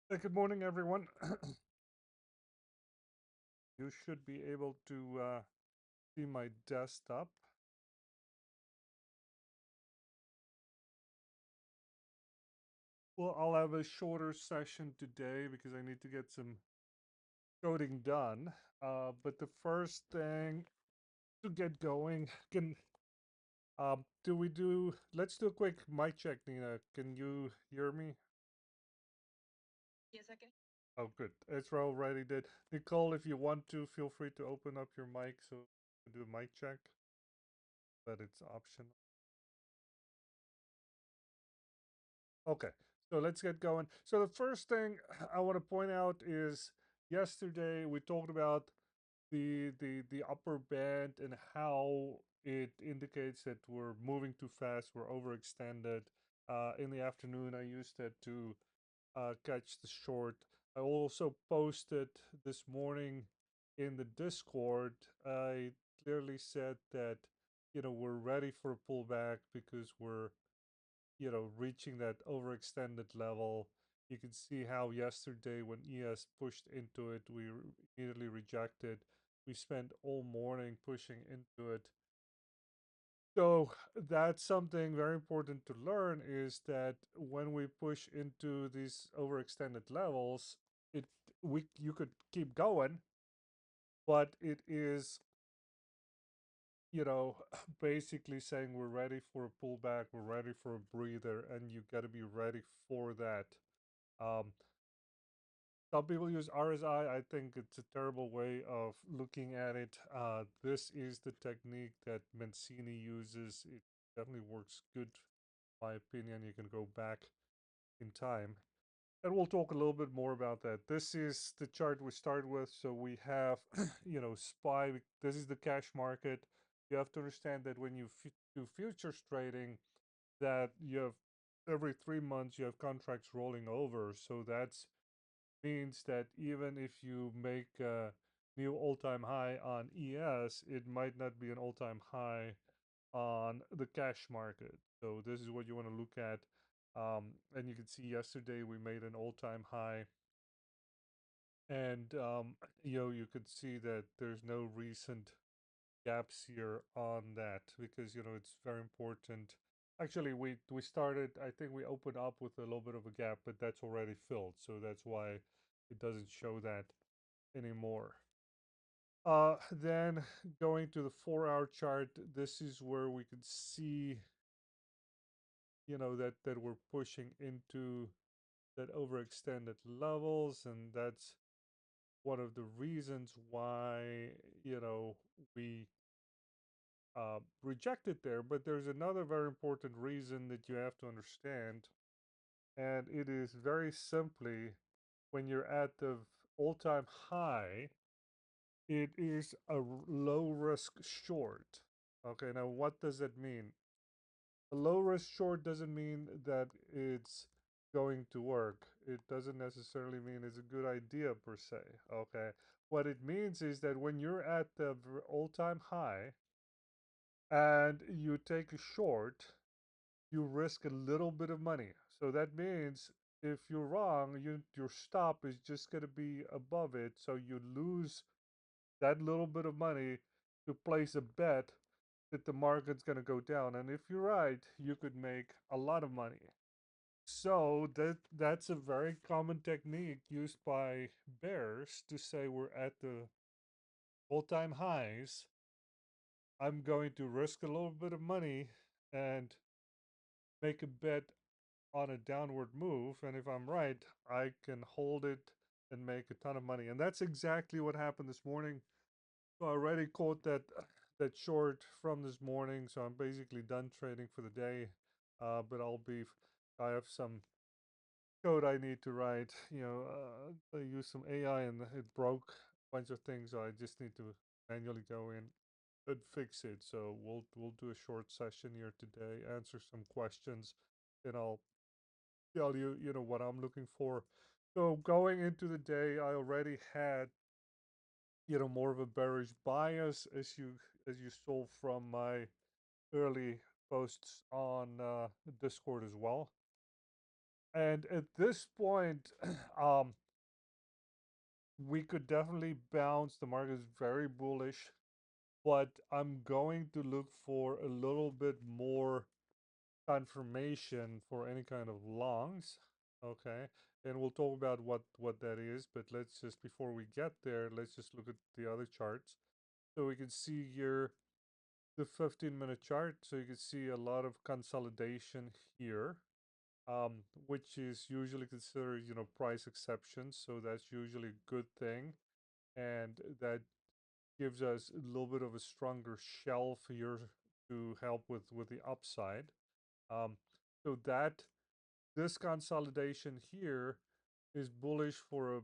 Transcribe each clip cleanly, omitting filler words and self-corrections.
Good morning, everyone. You should be able to see my desktop. Well, I'll have a shorter session today because I need to get some coding done. But the first thing to get going, let's do a quick mic check, Nina. Can you hear me? Yes, I can. Oh, good. Ezra already did. Nicole, if you want to, feel free to open up your mic so we can do a mic check, but it's optional. Okay, so let's get going. So the first thing I want to point out is yesterday we talked about the upper band and how it indicates that we're moving too fast, we're overextended. In the afternoon, I used that to catch the short. I also posted this morning in the Discord. I clearly said that we're ready for a pullback because we're reaching that overextended level. You can see how yesterday when ES pushed into it, we immediately rejected. We spent all morning pushing into it. So that's something very important to learn is that when we push into these overextended levels, it we you could keep going, but it is basically saying we're ready for a pullback, we're ready for a breather, and you got to be ready for that. Um, some people use RSI. I think it's a terrible way of looking at it. This is the technique that Mancini uses. It definitely works good, in my opinion. You can go back in time. And we'll talk a little bit more about that. This is the chart we start with. So we have, SPY. This is the cash market. You have to understand that when you do futures trading, that you have every 3 months you have contracts rolling over. So that's means that even if you make a new all-time high on ES, it might not be an all-time high on the cash market. So this is what you want to look at. And you can see yesterday we made an all-time high, and you could see that there's no recent gaps here on that because it's very important. Actually, we started. I think we opened up with a little bit of a gap, but that's already filled, so that's why it doesn't show that anymore. Then going to the 4 hour chart, this is where we could see, that we're pushing into that overextended levels, and that's one of the reasons why we rejected there. But there's another very important reason that you have to understand, and it is very simply when you're at the all-time high, it is a low risk short. Okay, now what does that mean? A low risk short doesn't mean that it's going to work. It doesn't necessarily mean it's a good idea per se. Okay, what it means is that when you're at the all time high and you take a short, you risk a little bit of money. So that means if you're wrong, your stop is just going to be above it. So you lose that little bit of money to place a bet that the market's going to go down. And if you're right, you could make a lot of money. So that's a very common technique used by bears to say we're at the all-time highs. I'm going to risk a little bit of money and make a bet on a downward move, and if I'm right, I can hold it and make a ton of money. And that's exactly what happened this morning. So I already caught that short from this morning, so I'm basically done trading for the day. But I have some code I need to write. I use some AI and it broke a bunch of things, so I just need to manually go in and fix it. So we'll do a short session here today, answer some questions, and I'll tell you, what I'm looking for. So going into the day, I already had, more of a bearish bias as you saw from my early posts on Discord as well. And at this point, um, we could definitely bounce. The market is very bullish, but I'm going to look for a little bit more confirmation for any kind of longs. Okay, and we'll talk about what that is. But let's just, before we get there, let's just look at the other charts. So we can see here the 15-minute chart. So you can see a lot of consolidation here, which is usually considered, price exceptions. So that's usually a good thing, and that gives us a little bit of a stronger shelf here to help with the upside. Um, so that this consolidation here is bullish for a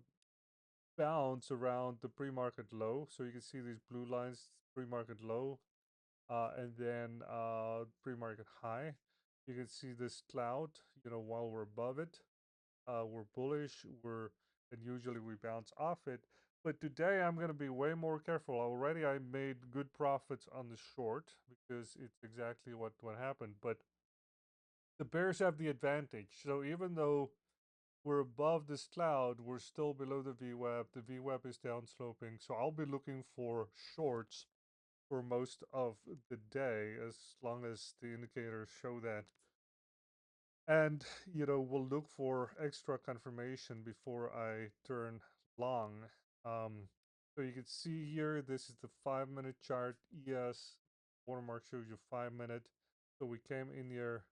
bounce around the pre-market low. So you can see these blue lines, pre-market low, and then pre-market high. You can see this cloud, while we're above it, we're bullish, and usually we bounce off it. But today I'm going to be way more careful. Already I made good profits on the short because it's exactly what happened. But the bears have the advantage. So even though we're above this cloud, we're still below the VWAP. The VWAP is downsloping. So I'll be looking for shorts for most of the day as long as the indicators show that. And, we'll look for extra confirmation before I turn long. Um, so you can see here, this is the 5-minute chart. ES watermark shows you 5-minute. So we came in here,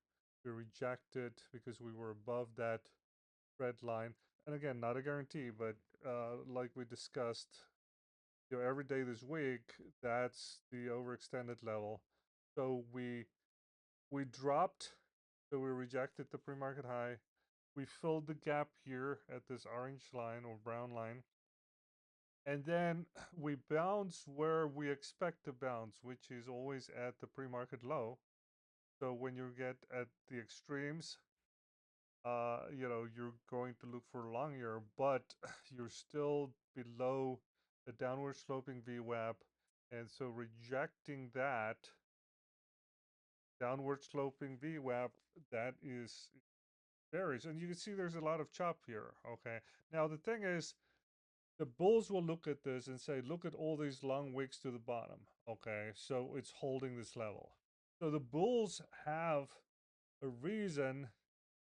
we rejected because we were above that red line. And again, not a guarantee, but like we discussed, every day this week, that's the overextended level. So we dropped, so we rejected the pre-market high. We filled the gap here at this orange line or brown line. And then we bounce where we expect to bounce, which is always at the pre-market low. So when you get at the extremes, you're going to look for long here, but you're still below the downward sloping VWAP. And so rejecting that downward sloping VWAP, that is varies. And you can see there's a lot of chop here. Okay. Now the thing is, the bulls will look at this and say, look at all these long wicks to the bottom. Okay. So it's holding this level. So the bulls have a reason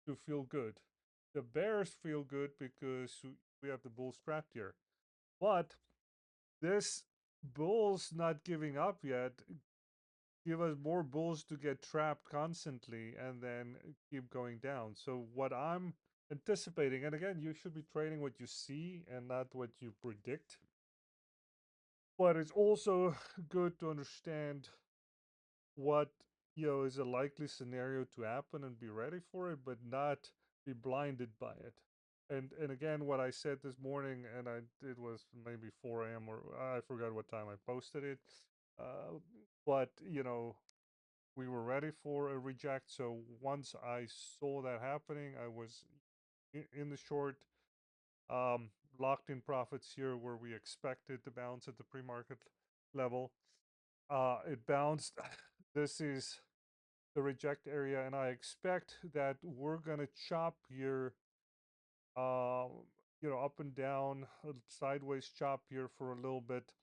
to feel good. The bears feel good because we have the bulls trapped here. But this bulls not giving up yet give us more bulls to get trapped constantly and then keep going down. So what I'm anticipating, and again, you should be trading what you see and not what you predict. But it's also good to understand what is a likely scenario to happen and be ready for it, but not be blinded by it. And again, what I said this morning, and it was maybe 4 a.m. or I forgot what time I posted it. But we were ready for a reject. So once I saw that happening, I was in the short, locked in profits here where we expected to bounce at the pre-market level. It bounced. This is the reject area, and I expect that we're gonna chop here, up and down, sideways chop here for a little bit,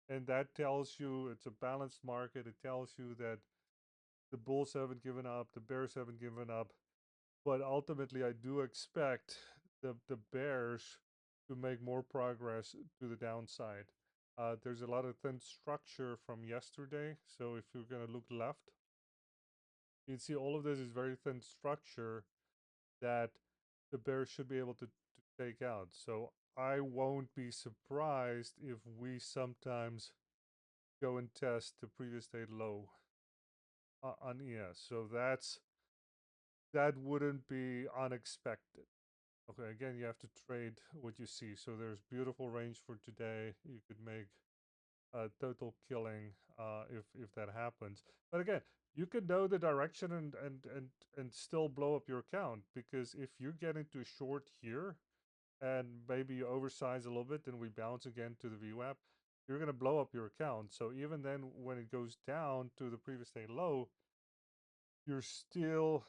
and that tells you it's a balanced market. It tells you that the bulls haven't given up, the bears haven't given up, but ultimately I do expect the bears to make more progress to the downside. There's a lot of thin structure from yesterday, so if you're going to look left, you can see all of this is very thin structure that the bears should be able to take out. So I won't be surprised if we sometimes go and test the previous day low on ES. So that wouldn't be unexpected. Okay, again, you have to trade what you see. So there's beautiful range for today. You could make a total killing if that happens. But again, you can know the direction and still blow up your account, because if you get into short here and maybe you oversize a little bit and we bounce again to the VWAP, you're going to blow up your account. So even then, when it goes down to the previous day low, you're still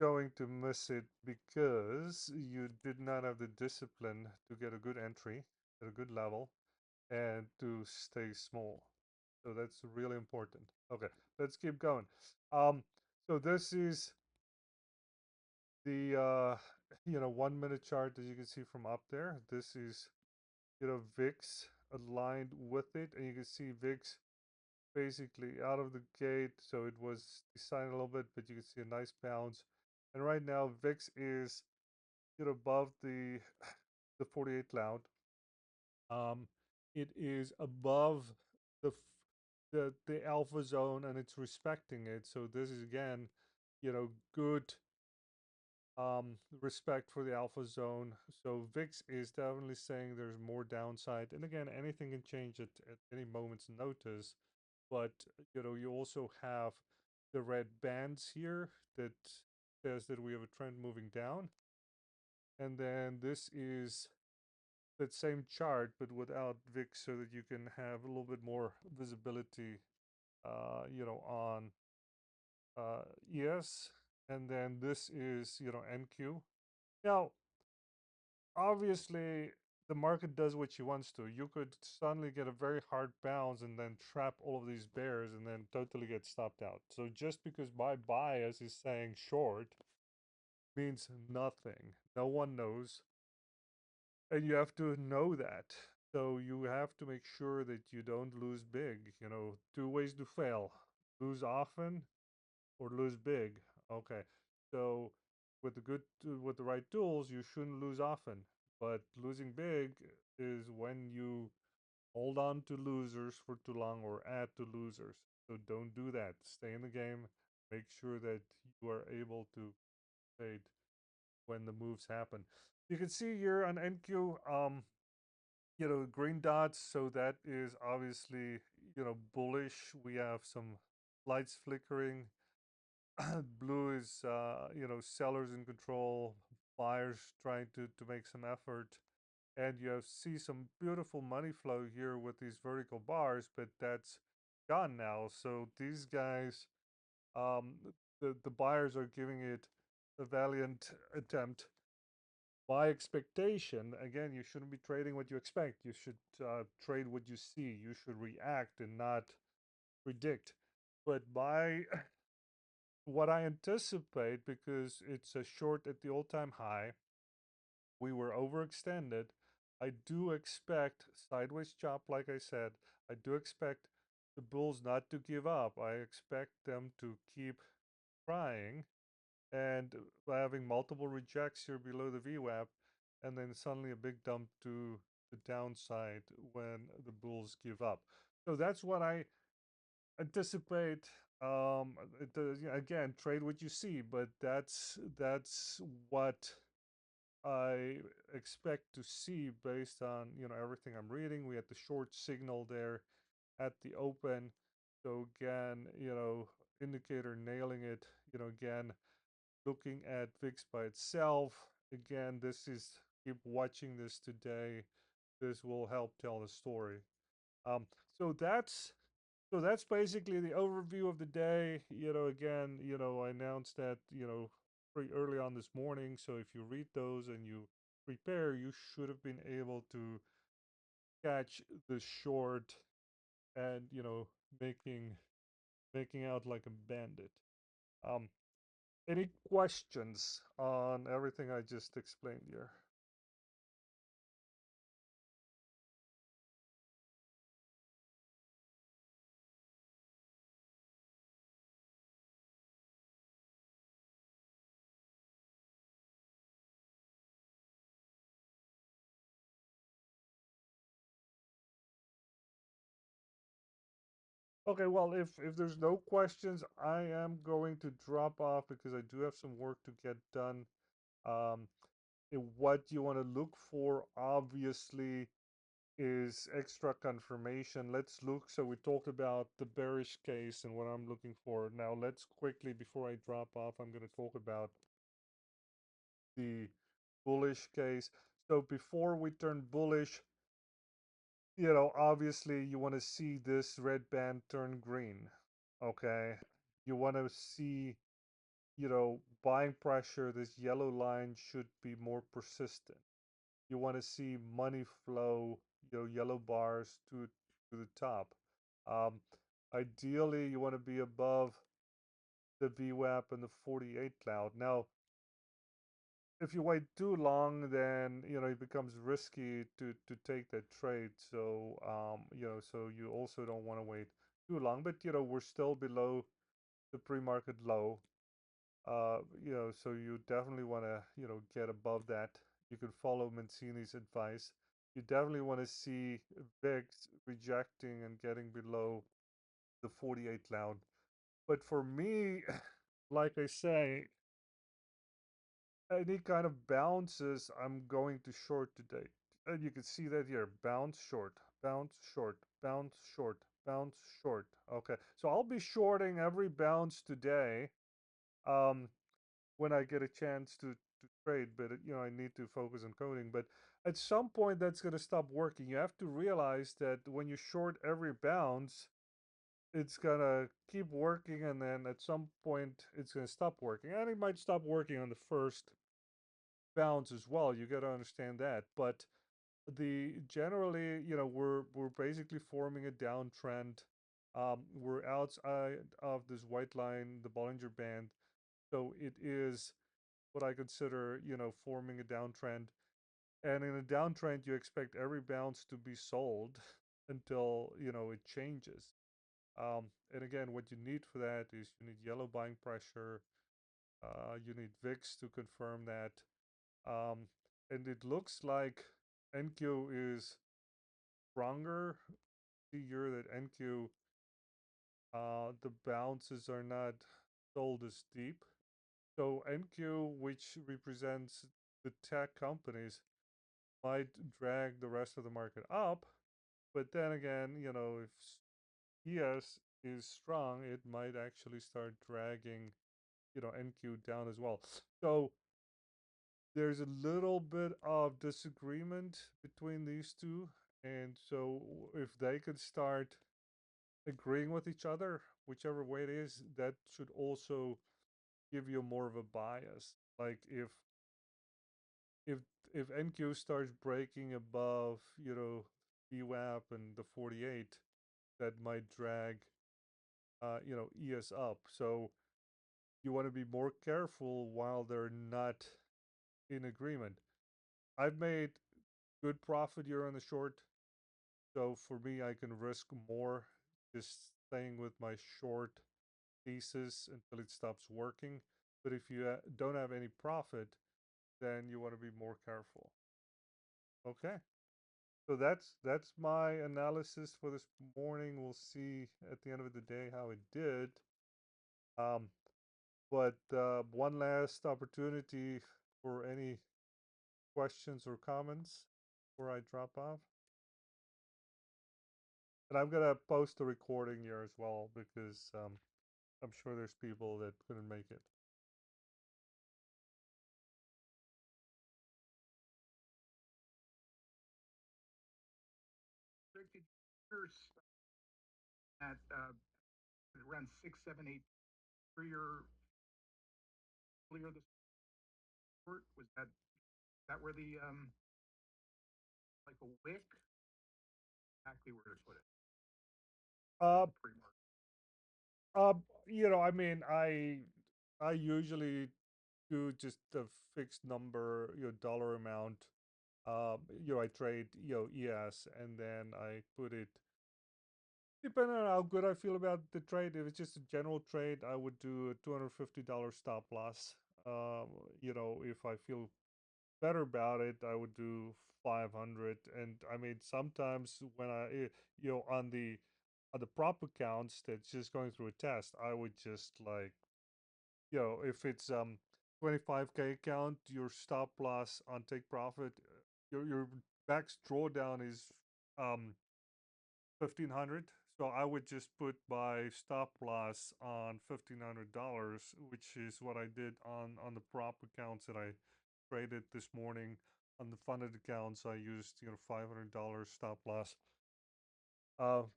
going to miss it because you did not have the discipline to get a good entry at a good level and to stay small. So that's really important. Okay, let's keep going. So this is the 1 minute chart as you can see from up there. This is VIX aligned with it, and you can see VIX basically out of the gate. So it was deciding a little bit, but you can see a nice bounce. And right now VIX is above the 48 cloud. It is above the the alpha zone, and it's respecting it. So this is again, good respect for the alpha zone. So VIX is definitely saying there's more downside. And again, anything can change at any moment's notice. But you also have the red bands here that says that we have a trend moving down. And then this is that same chart, but without VIX, so that you can have a little bit more visibility, on ES. And then this is, NQ. Now, obviously, the market does what she wants to. You could suddenly get a very hard bounce and then trap all of these bears and then totally get stopped out. So just because my bias is saying short means nothing. No one knows. And you have to know that. So you have to make sure that you don't lose big. Two ways to fail: lose often or lose big. Okay. So with the right tools, you shouldn't lose often. But losing big is when you hold on to losers for too long or add to losers. So don't do that. Stay in the game. Make sure that you are able to trade when the moves happen. You can see here on NQ, green dots. So that is obviously, bullish. We have some lights flickering. Blue is, sellers in control, buyers trying to make some effort. And you see some beautiful money flow here with these vertical bars, but that's gone now. So these guys, um, the buyers are giving it a valiant attempt. My expectation, again, you shouldn't be trading what you expect. You should trade what you see. You should react and not predict. But by what I anticipate, because it's a short at the all-time high, we were overextended. I do expect sideways chop, like I said. I do expect the bulls not to give up. I expect them to keep trying and having multiple rejects here below the VWAP, and then suddenly a big dump to the downside when the bulls give up. So that's what I anticipate. Again, trade what you see, but that's what I expect to see based on everything I'm reading. We had the short signal there at the open, so again, indicator nailing it. Again, looking at VIX by itself. Again, this is keep watching this today. This will help tell the story. Um, so that's that's basically the overview of the day. Again, I announced that, pretty early on this morning. So if you read those and you prepare, you should have been able to catch the short and, making making out like a bandit. Um, any questions on everything I just explained here? Okay, well, if there's no questions, I am going to drop off because I do have some work to get done. Um, what you want to look for, obviously, is extra confirmation. Let's look. So we talked about the bearish case and what I'm looking for. Now, let's quickly, before I drop off, I'm going to talk about the bullish case. So before we turn bullish, obviously you want to see this red band turn green. Okay. You want to see buying pressure, this yellow line should be more persistent. You want to see money flow, yellow bars to the top. Um, Ideally, you want to be above the VWAP and the 48 cloud. Now, if you wait too long, then it becomes risky to take that trade. So so you also don't want to wait too long. But we're still below the pre-market low. So you definitely want to get above that. You can follow Mancini's advice. You definitely want to see VIX rejecting and getting below the 48 cloud. But for me, like I say, any kind of bounces, I'm going to short today. And you can see that here, bounce short, bounce short, bounce short, bounce short. Okay, so I'll be shorting every bounce today um, when I get a chance to trade, but I need to focus on coding. But at some point, that's going to stop working. You have to realize that when you short every bounce, it's gonna keep working, and then at some point, it's gonna stop working, and it might stop working on the first bounds as well. You got to understand that. But the generally, we're basically forming a downtrend. We're outside of this white line, the Bollinger Band. So it is what I consider, forming a downtrend. And in a downtrend, you expect every bounce to be sold until, it changes. And again, what you need for that is you need yellow buying pressure. You need VIX to confirm that. Um, and it looks like NQ is stronger. See here that NQ, the bounces are not sold as deep. So NQ, which represents the tech companies, might drag the rest of the market up. But then again, if ES is strong, it might actually start dragging, NQ down as well. So there's a little bit of disagreement between these two. And so if they could start agreeing with each other, whichever way it is, that should also give you more of a bias. Like if if NQ starts breaking above, VWAP and the 48, that might drag ES up. So you want to be more careful while they're not in agreement. I've made good profit here on the short. So for me, I can risk more just staying with my short thesis until it stops working. But if you don't have any profit, then you want to be more careful. Okay. So that's my analysis for this morning. We'll see at the end of the day how it did. Um, but one last opportunity for any questions or comments before I drop off. And I'm gonna post the recording here as well because I'm sure there's people that couldn't make it. Predicted years at around 6, 7, 8 earlier earlier this report. Was that where the like a wick? Exactly where to put it. Uh, Pretty much. uh, I mean, I usually do just a fixed number, dollar amount. I trade, ES, and then I put it. Depending on how good I feel about the trade, if it's just a general trade, I would do a $250 stop loss. Um, if I feel better about it, I would do 500. And I mean, sometimes when on the prop accounts that's just going through a test, I would just like, if it's 25K account, your stop loss on take profit, your max drawdown is 1500. So I would just put my stop loss on $1,500, which is what I did on the prop accounts that I traded this morning. On the funded accounts, I used $500 stop loss.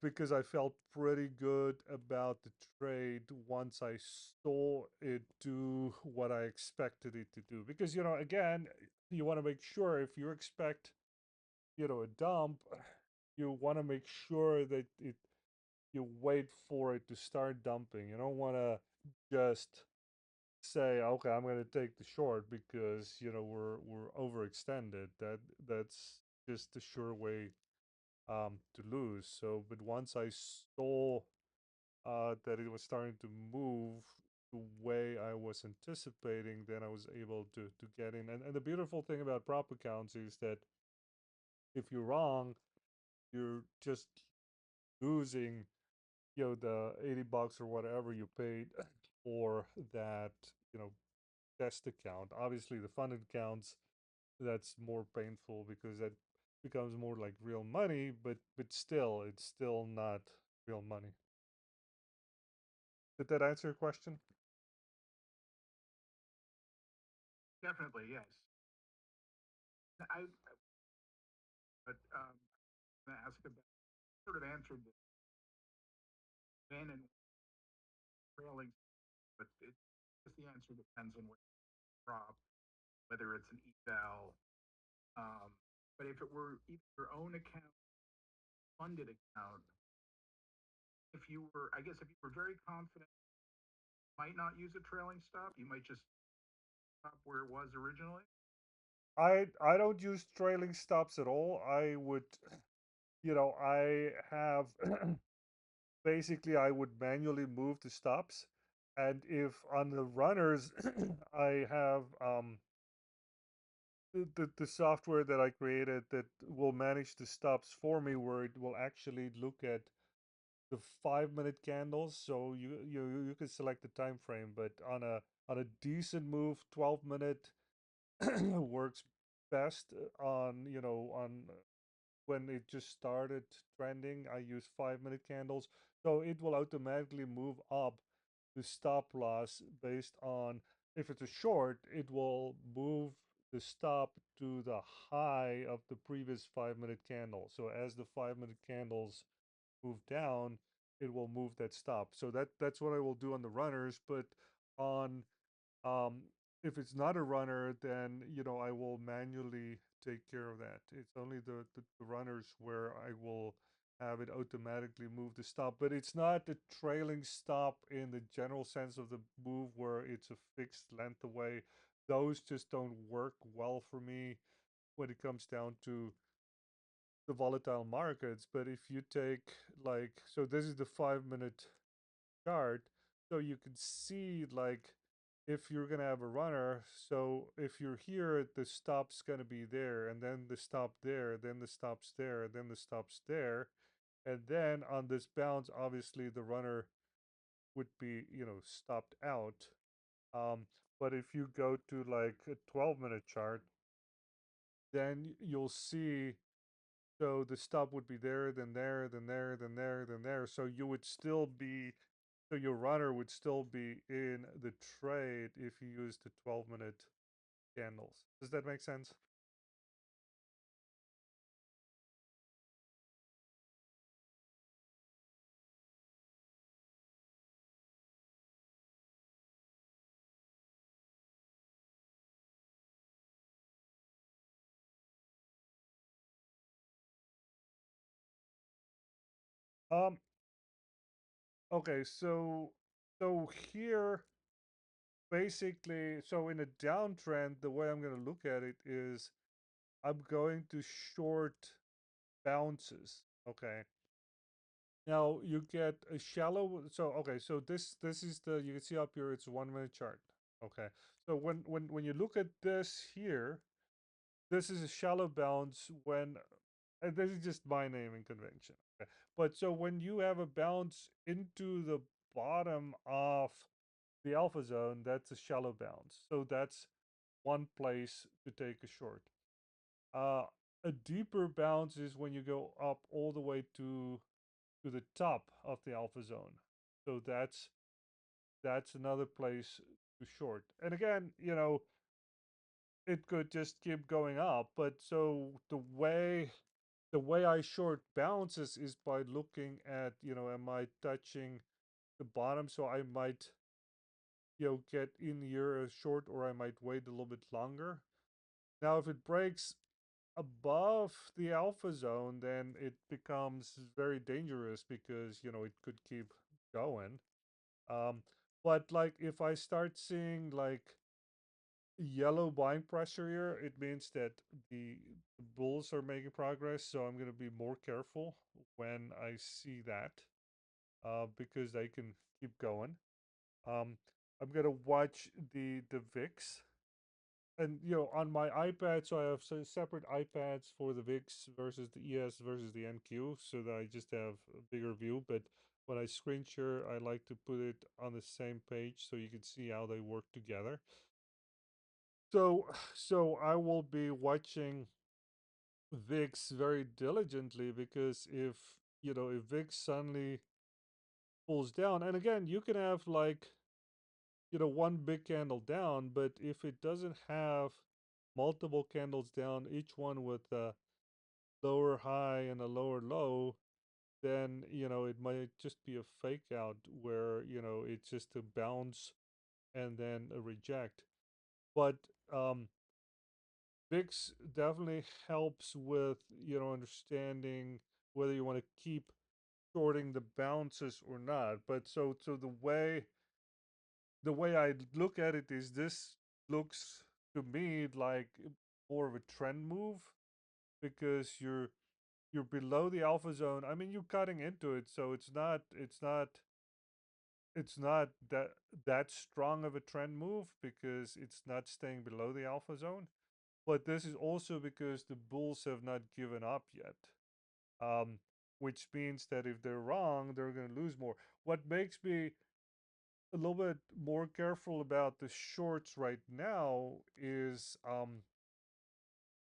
because I felt pretty good about the trade once I saw it do what I expected it to do. Because, again, you want to make sure if you expect, a dump, you want to make sure that you wait for it to start dumping. You don't want to just say, okay, I'm going to take the short because, we're overextended. That's just a sure way to lose. So, but once I saw that it was starting to move the way I was anticipating, then I was able to get in. And the beautiful thing about prop accounts is that if you're wrong, you're just losing, the $80 or whatever you paid for that, you know, test account. Obviously, the funded accounts, that's more painful because that becomes more like real money, but still, it's still not real money. Did that answer your question? Definitely, yes. But I'm going to ask about, sort of answered the when and trailing, but just the answer depends on what prop, whether it's an eval. Um, but if it were your own account, funded account, if you were, I guess, if you were very confident, might not use a trailing stop. You might just stop where it was originally. I don't use trailing stops at all. I would, I have basically I would manually move the stops, and if on the runners I have the software that I created that will manage the stops for me, where it will actually look at the 5 minute candles. So you can select the time frame, but on a decent move, 12 minute works best on when it just started trending. I use 5 minute candles, so it will automatically move up the stop loss based on if it's a short, it will move the stop to the high of the previous 5 minute candle. So as the 5 minute candles move down, it will move that stop. So that's what I will do on the runners, but on um, if it's not a runner, then I will manually take care of that. It's only the runners where I will have it automatically move the stop, but it's not a trailing stop in the general sense of the move where it's a fixed length away. Those just don't work well for me when it comes down to the volatile markets. But if you take like, so this is the 5 minute chart, so you can see like if you're gonna have a runner, so if you're here, the stop's gonna be there, and then the stop there, then the stop's there, then the stop's there, and then on this bounce, obviously the runner would be, stopped out. But if you go to like a 12-minute chart, then you'll see, so the stop would be there, then there, then there, then there, then there. So you would still be, so your runner would still be in the trade if you use the 12-minute candles. Does that make sense? Um, okay, so here basically, so in a downtrend, the way I'm going to look at it is I'm going to short bounces. Okay. Now you get a shallow. So okay, so this is the, you can see up here it's a 1 minute chart. Okay, so when you look at this here, this is a shallow bounce when, and this is just my naming convention. Okay, but so when you have a bounce into the bottom of the alpha zone, that's a shallow bounce. So that's one place to take a short. Uh, a deeper bounce is when you go up all the way to the top of the alpha zone. So that's another place to short. And again, it could just keep going up. But so the way the way I short bounces is by looking at, am I touching the bottom? So I might, get in here a short, or I might wait a little bit longer. Now, if it breaks above the alpha zone, then it becomes very dangerous because, it could keep going. Um, but like if I start seeing like yellow buying pressure here, it means that the bulls are making progress. So I'm going to be more careful when I see that, because they can keep going. Um, I'm going to watch the VIX. And on my iPad, so I have separate iPads for the VIX versus the ES versus the NQ, so that I just have a bigger view. But when I screen share, I like to put it on the same page so you can see how they work together. So I will be watching VIX very diligently, because if VIX suddenly pulls down, and again, you can have like one big candle down, but if it doesn't have multiple candles down, each one with a lower high and a lower low, then it might just be a fake out where it's just a bounce and then a reject. But VIX definitely helps with understanding whether you want to keep shorting the bounces or not. But so the way I look at it is, this looks to me like more of a trend move, because you're below the alpha zone. I mean, you're cutting into it, so it's not that strong of a trend move, because it's not staying below the alpha zone. But this is also because the bulls have not given up yet. Um, which means that if they're wrong, they're going to lose more. What makes me a little bit more careful about the shorts right now is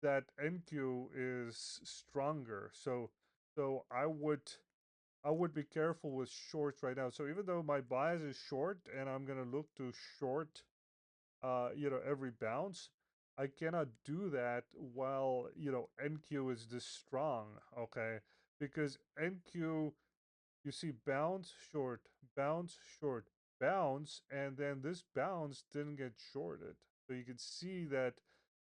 that NQ is stronger. So I would be careful with shorts right now. So even though my bias is short and I'm gonna look to short every bounce, I cannot do that while NQ is this strong, okay? Because NQ, you see bounce short, bounce short, bounce, and then this bounce didn't get shorted. So you can see that.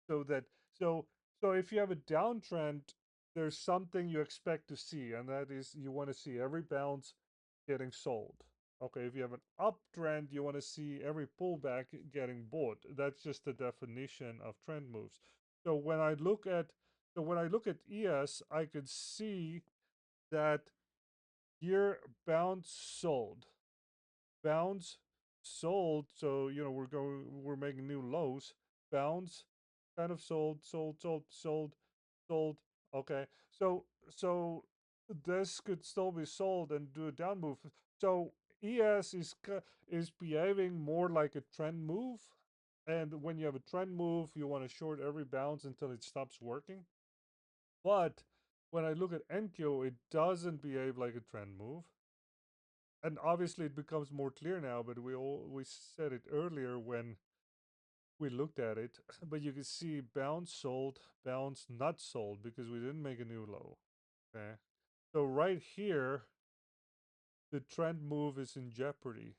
So that so so if you have a downtrend, there's something you expect to see, and that is you want to see every bounce getting sold. Okay, if you have an uptrend, you want to see every pullback getting bought. That's just the definition of trend moves. So when I look at ES, I could see that here bounce sold, bounce sold. So we're making new lows. Bounce kind of sold. Okay, so this could still be sold and do a down move. So ES is behaving more like a trend move. And when you have a trend move, you want to short every bounce until it stops working. But when I look at NQ, it doesn't behave like a trend move. And obviously it becomes more clear now, but we said it earlier when we looked at it. But you can see bounce sold, bounce not sold, because we didn't make a new low. Okay, so right here the trend move is in jeopardy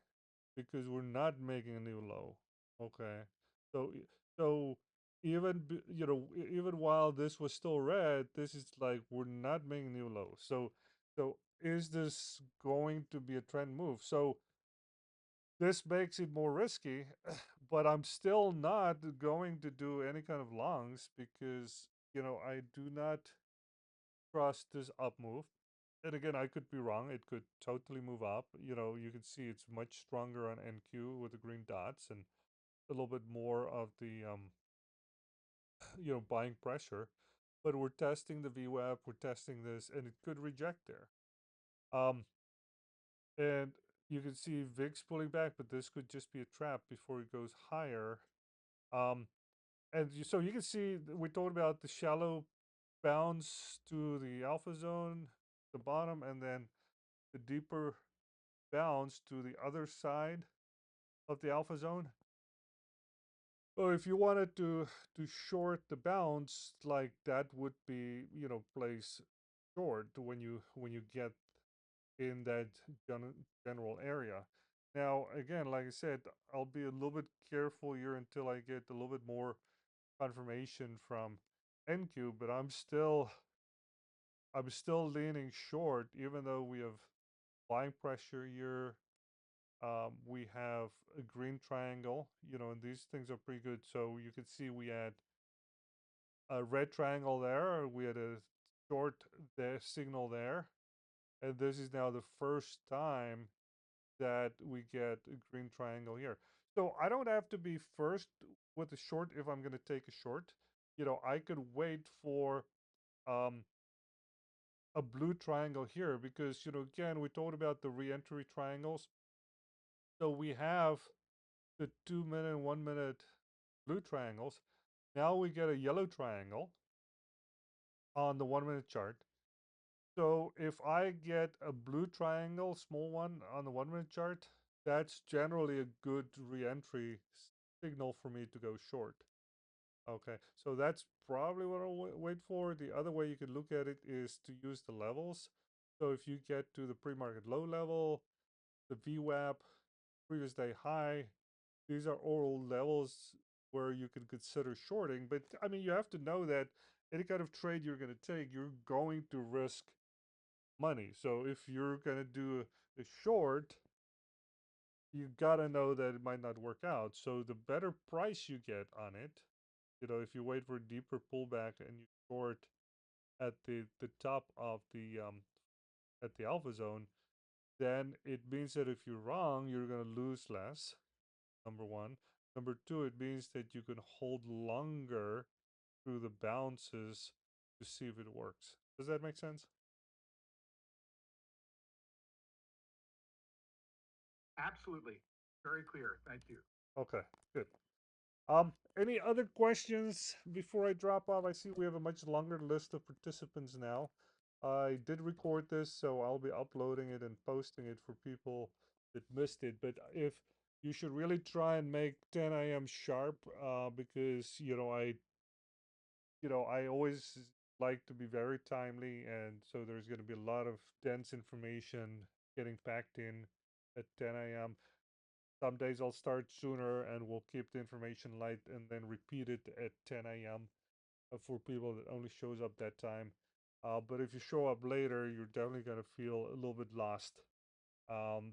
because we're not making a new low. Okay, so so even while this was still red, this is like we're not making new lows. So is this going to be a trend move? So this makes it more risky, but I'm still not going to do any kind of longs because, I do not trust this up move. And again, I could be wrong. It could totally move up. You can see it's much stronger on NQ with the green dots and a little bit more of the, buying pressure. But we're testing the VWAP, we're testing this, and it could reject there. Um, and you can see VIX pulling back, but this could just be a trap before it goes higher. Um, so you can see we talked about the shallow bounce to the alpha zone, the bottom, and then the deeper bounce to the other side of the alpha zone. So if you wanted to short the bounce, like that would be, place short when you get in that general area. Now, again, like I said, I'll be a little bit careful here until I get a little bit more confirmation from NQ, but I'm still leaning short, even though we have buying pressure here. We have a green triangle, and these things are pretty good. So you can see we had a red triangle there. We had a short signal there. And this is now the first time that we get a green triangle here. So I don't have to be first with the short if I'm going to take a short. I could wait for um, a blue triangle here because, again, we talked about the re-entry triangles. So we have the 2 minute and 1 minute blue triangles. Now we get a yellow triangle on the 1 minute chart. So if I get a blue triangle, small one on the 1 minute chart, that's generally a good re-entry signal for me to go short. Okay, so that's probably what I'll wait for. The other way you could look at it is to use the levels. So if you get to the pre-market low level, the VWAP, previous day high, these are all levels where you can consider shorting. But I mean, you have to know that any kind of trade you're going to take, you're going to risk money. So if you're going to do a short, you got to know that it might not work out. So the better price you get on it, if you wait for a deeper pullback and you short at the top of the at the alpha zone, then it means that if you're wrong, you're going to lose less. Number one. Number two, it means that you can hold longer through the bounces to see if it works. Does that make sense? Absolutely. Very clear. Thank you. Okay, good. Any other questions before I drop off? I see we have a much longer list of participants now. I did record this, so I'll be uploading it and posting it for people that missed it. But if you should really try and make 10 a.m. sharp, because I always like to be very timely, and so there's going to be a lot of dense information getting packed in at 10 a.m. Some days I'll start sooner and we'll keep the information light and then repeat it at 10 a.m. For people that only shows up that time. But if you show up later, you're definitely going to feel a little bit lost,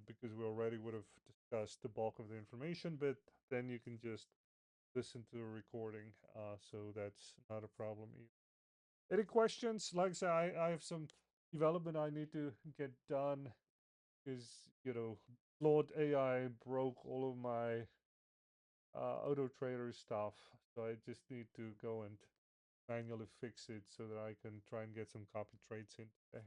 because we already would have discussed the bulk of the information, but then you can just listen to the recording. So that's not a problem either. Any questions? Like I said, I have some development I need to get done because, Claude AI broke all of my Auto Trader stuff. So I just need to go and manually fix it so that I can try and get some copy trades in today.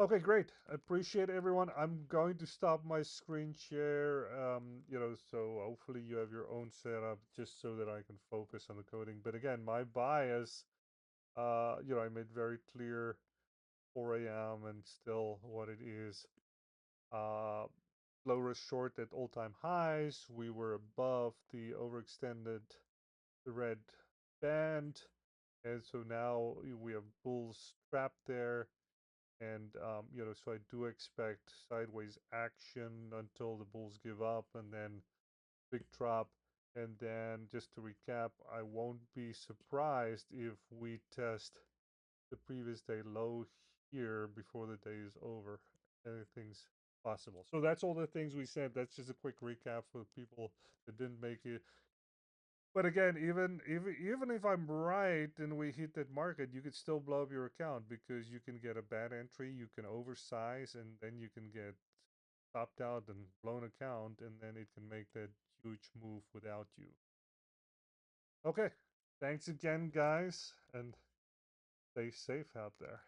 Okay, great. I appreciate everyone. I'm going to stop my screen share, so hopefully you have your own setup just so that I can focus on the coding. But again, my bias, I made very clear 4 a.m. and still what it is. Low risk short at all-time highs. We were above the overextended red band. And so now we have bulls trapped there. And, so I do expect sideways action until the bulls give up and then big drop. And then just to recap, I won't be surprised if we test the previous day low here before the day is over. Anything's possible. So that's all the things we said. That's just a quick recap for people that didn't make it. But again, even if I'm right and we hit that market, you could still blow up your account because you can get a bad entry, you can oversize, and then you can get stopped out and blown account, and then it can make that huge move without you. Okay, thanks again, guys, and stay safe out there.